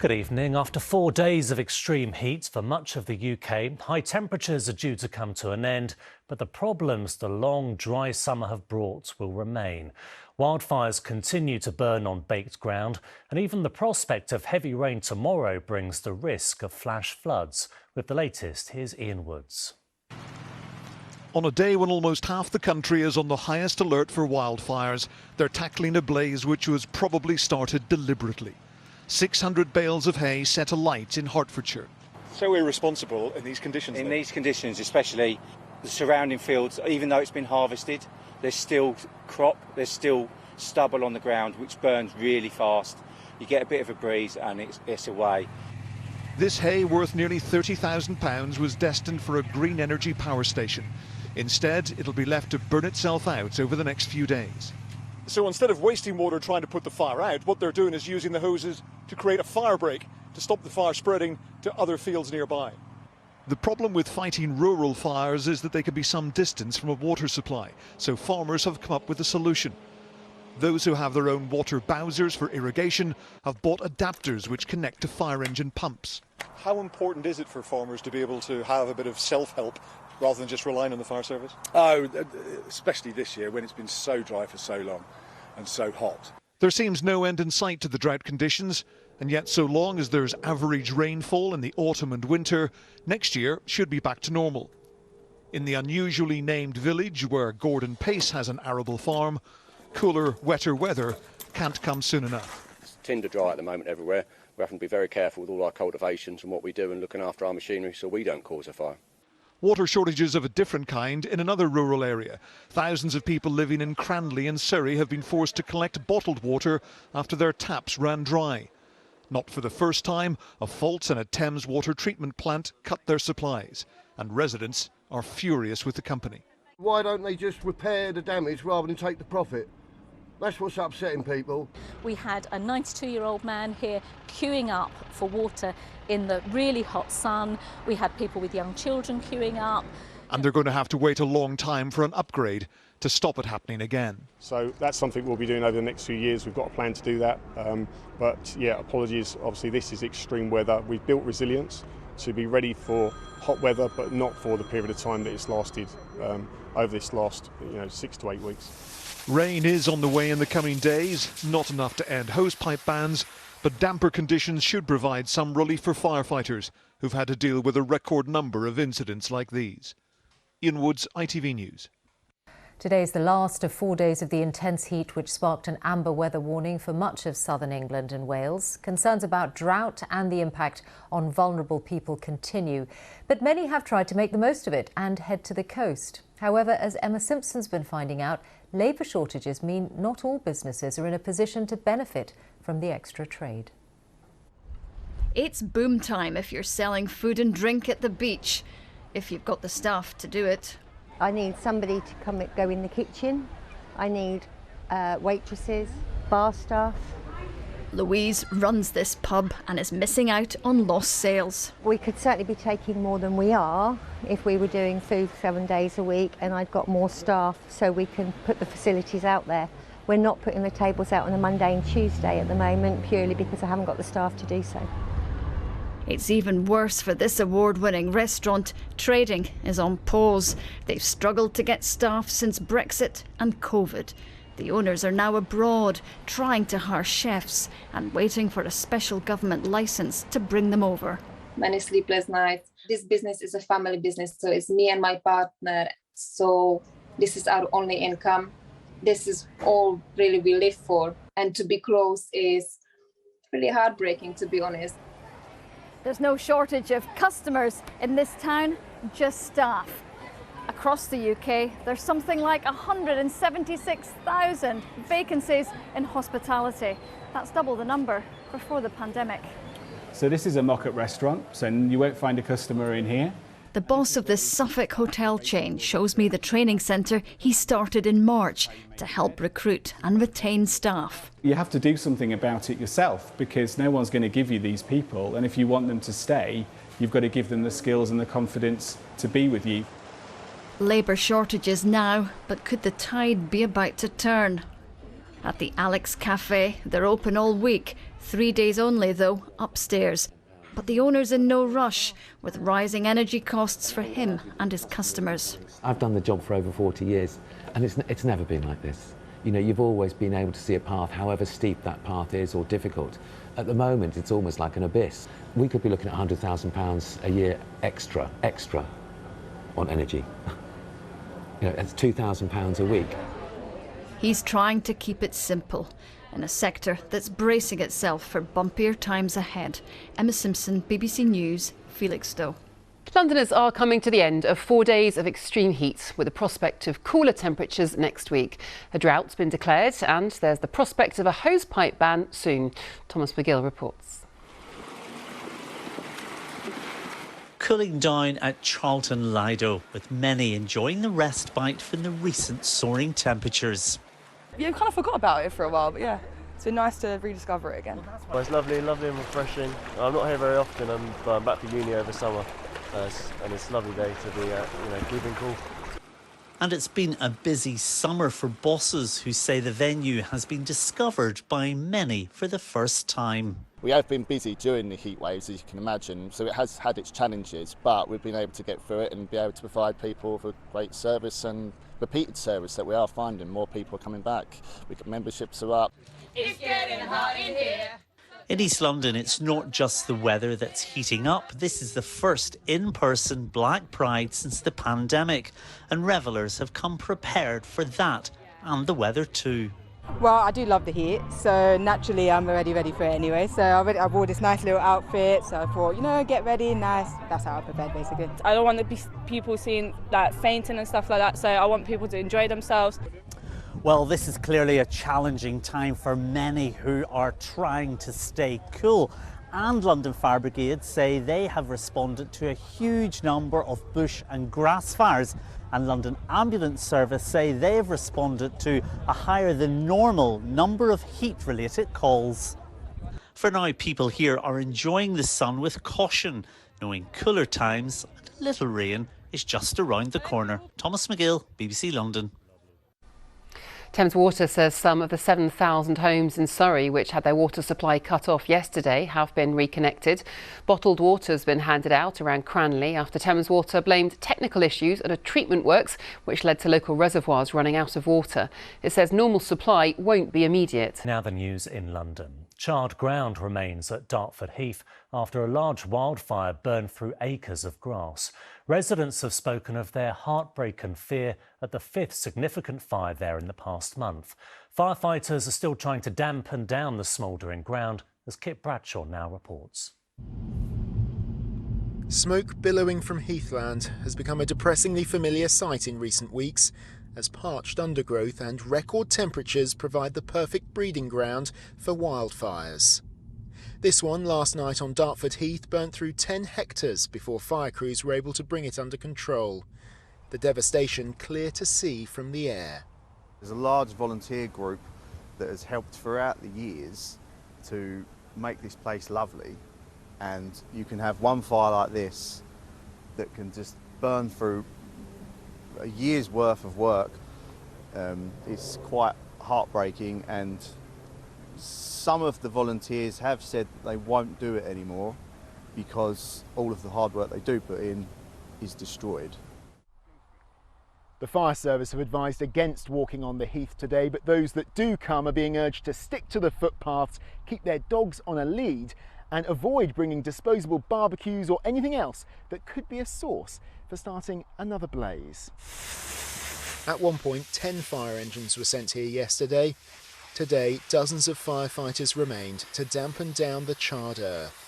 Good evening. After 4 days of extreme heat for much of the UK, high temperatures are due to come to an end, but the problems the long, dry summer have brought will remain. Wildfires continue to burn on baked ground, and even the prospect of heavy rain tomorrow brings the risk of flash floods. With the latest, here's Ian Woods. On a day when almost half the country is on the highest alert for wildfires, they're tackling a blaze which was probably started deliberately. 600 bales of hay set alight in Hertfordshire. So irresponsible in these conditions. In these conditions, especially the surrounding fields, even though it's been harvested, there's still crop, there's still stubble on the ground, which burns really fast. You get a bit of a breeze and it's away. This hay, worth nearly £30,000, was destined for a green energy power station. Instead, it'll be left to burn itself out over the next few days. So instead of wasting water trying to put the fire out, what they're doing is using the hoses to create a fire break to stop the fire spreading to other fields nearby. The problem with fighting rural fires is that they can be some distance from a water supply, so farmers have come up with a solution. Those who have their own water bowsers for irrigation have bought adapters which connect to fire engine pumps. How important is it for farmers to be able to have a bit of self-help rather than just relying on the fire service? Oh, especially this year when it's been so dry for so long and so hot. There seems no end in sight to the drought conditions, and yet so long as there's average rainfall in the autumn and winter, next year should be back to normal. In the unusually named village where Gordon Pace has an arable farm, cooler, wetter weather can't come soon enough. It's tinder dry at the moment everywhere. We have to be very careful with all our cultivations and what we do and looking after our machinery so we don't cause a fire. Water shortages of a different kind in another rural area. Thousands of people living in Cranley and Surrey have been forced to collect bottled water after their taps ran dry. Not for the first time, a fault in a Thames water treatment plant cut their supplies, and residents are furious with the company. Why don't they just repair the damage rather than take the profit? That's what's upsetting people. We had a 92-year-old man here queuing up for water in the really hot sun. We had people with young children queuing up. And they're going to have to wait a long time for an upgrade to stop it happening again. So that's something we'll be doing over the next few years. We've got a plan to do that. But yeah, apologies. Obviously, this is extreme weather. We've built resilience to be ready for hot weather, but not for the period of time that it's lasted over this last 6 to 8 weeks. Rain is on the way in the coming days, not enough to end hosepipe bans, but damper conditions should provide some relief for firefighters who've had to deal with a record number of incidents like these. Ian Woods, ITV News. Today is the last of 4 days of the intense heat which sparked an amber weather warning for much of southern England and Wales. Concerns about drought and the impact on vulnerable people continue, but many have tried to make the most of it and head to the coast. However, as Emma Simpson's been finding out, labour shortages mean not all businesses are in a position to benefit from the extra trade. It's boom time if you're selling food and drink at the beach, if you've got the staff to do it. I need somebody to go in the kitchen. I need waitresses, bar staff. Louise runs this pub and is missing out on lost sales. We could certainly be taking more than we are if we were doing food 7 days a week and I'd got more staff so we can put the facilities out there. We're not putting the tables out on a Monday and Tuesday at the moment purely because I haven't got the staff to do so. It's even worse for this award-winning restaurant. Trading is on pause. They've struggled to get staff since Brexit and COVID. The owners are now abroad, trying to hire chefs and waiting for a special government licence to bring them over. Many sleepless nights. This business is a family business, so it's me and my partner. So this is our only income. This is all really we live for. And to be closed is really heartbreaking, to be honest. There's no shortage of customers in this town, just staff. Across the UK, there's something like 176,000 vacancies in hospitality. That's double the number before the pandemic. So this is a mock-up restaurant, so you won't find a customer in here. The boss of this Suffolk hotel chain shows me the training centre he started in March to help recruit and retain staff. You have to do something about it yourself because no one's going to give you these people, and if you want them to stay, you've got to give them the skills and the confidence to be with you. Labour shortages now, but could the tide be about to turn? At the Alex Cafe, they're open all week, 3 days only though, upstairs. But the owner's in no rush, with rising energy costs for him and his customers. I've done the job for over 40 years, and it's never been like this. You know, you've always been able to see a path, however steep that path is or difficult. At the moment, it's almost like an abyss. We could be looking at £100,000 a year extra on energy. You know, that's £2,000 a week. He's trying to keep it simple in a sector that's bracing itself for bumpier times ahead. Emma Simpson, BBC News, Felixstowe. Londoners are coming to the end of 4 days of extreme heat with the prospect of cooler temperatures next week. A drought's been declared and there's the prospect of a hosepipe ban soon. Thomas McGill reports. Cooling down at Charlton Lido, with many enjoying the respite from the recent soaring temperatures. Yeah, kind of forgot about it for a while, but yeah, it's been nice to rediscover it again. Well, it's lovely and refreshing. I'm not here very often, I'm back for uni over summer, and it's a lovely day to be keeping cool. And it's been a busy summer for bosses who say the venue has been discovered by many for the first time. We have been busy during the heat waves, as you can imagine, so it has had its challenges, but we've been able to get through it and be able to provide people with a great service and repeated service that we are finding. More people are coming back. Memberships are up. It's getting hot in here. In East London, it's not just the weather that's heating up. This is the first in-person Black Pride since the pandemic, and revellers have come prepared for that and the weather too. Well, I do love the heat, so naturally I'm already ready for it anyway. So I wore this nice little outfit, so I thought, get ready, nice. That's how I prepared, basically. I don't want to be people seeing like fainting and stuff like that, so I want people to enjoy themselves. Well, this is clearly a challenging time for many who are trying to stay cool. And London Fire Brigade say they have responded to a huge number of bush and grass fires. And London Ambulance Service say they have responded to a higher than normal number of heat-related calls. For now, people here are enjoying the sun with caution, knowing cooler times and a little rain is just around the corner. Thomas McGill, BBC London. Thames Water says some of the 7,000 homes in Surrey which had their water supply cut off yesterday have been reconnected. Bottled water has been handed out around Cranley after Thames Water blamed technical issues at a treatment works which led to local reservoirs running out of water. It says normal supply won't be immediate. Now the news in London. Charred ground remains at Dartford Heath after a large wildfire burned through acres of grass. Residents have spoken of their heartbreak and fear at the 5th significant fire there in the past month. Firefighters are still trying to dampen down the smouldering ground, as Kit Bradshaw now reports. Smoke billowing from heathland has become a depressingly familiar sight in recent weeks, as parched undergrowth and record temperatures provide the perfect breeding ground for wildfires. This one last night on Dartford Heath burnt through 10 hectares before fire crews were able to bring it under control. The devastation clear to see from the air. There's a large volunteer group that has helped throughout the years to make this place lovely, and you can have one fire like this that can just burn through a year's worth of work. It's quite heartbreaking, and some of the volunteers have said they won't do it anymore because all of the hard work they do put in is destroyed. The fire service have advised against walking on the heath today, but those that do come are being urged to stick to the footpaths, keep their dogs on a lead and avoid bringing disposable barbecues or anything else that could be a source for starting another blaze. At one point, 10 fire engines were sent here yesterday. Today, dozens of firefighters remained to dampen down the charred earth.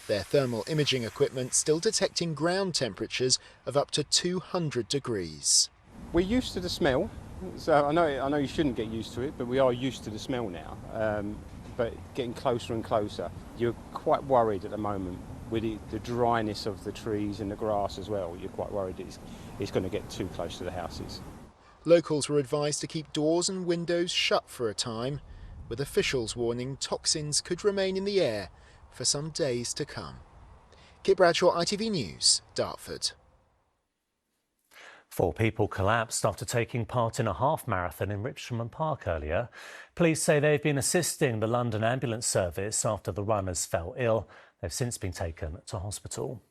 Their thermal imaging equipment still detecting ground temperatures of up to 200 degrees. We're used to the smell, so I know you shouldn't get used to it, but we are used to the smell now. But getting closer and closer, you're quite worried at the moment with the dryness of the trees and the grass as well. You're quite worried it's going to get too close to the houses. Locals were advised to keep doors and windows shut for a time, with officials warning toxins could remain in the air for some days to come. Kit Bradshaw, ITV News, Dartford. 4 people collapsed after taking part in a half marathon in Richmond Park earlier. Police say they've been assisting the London ambulance service after the runners fell ill. They've since been taken to hospital.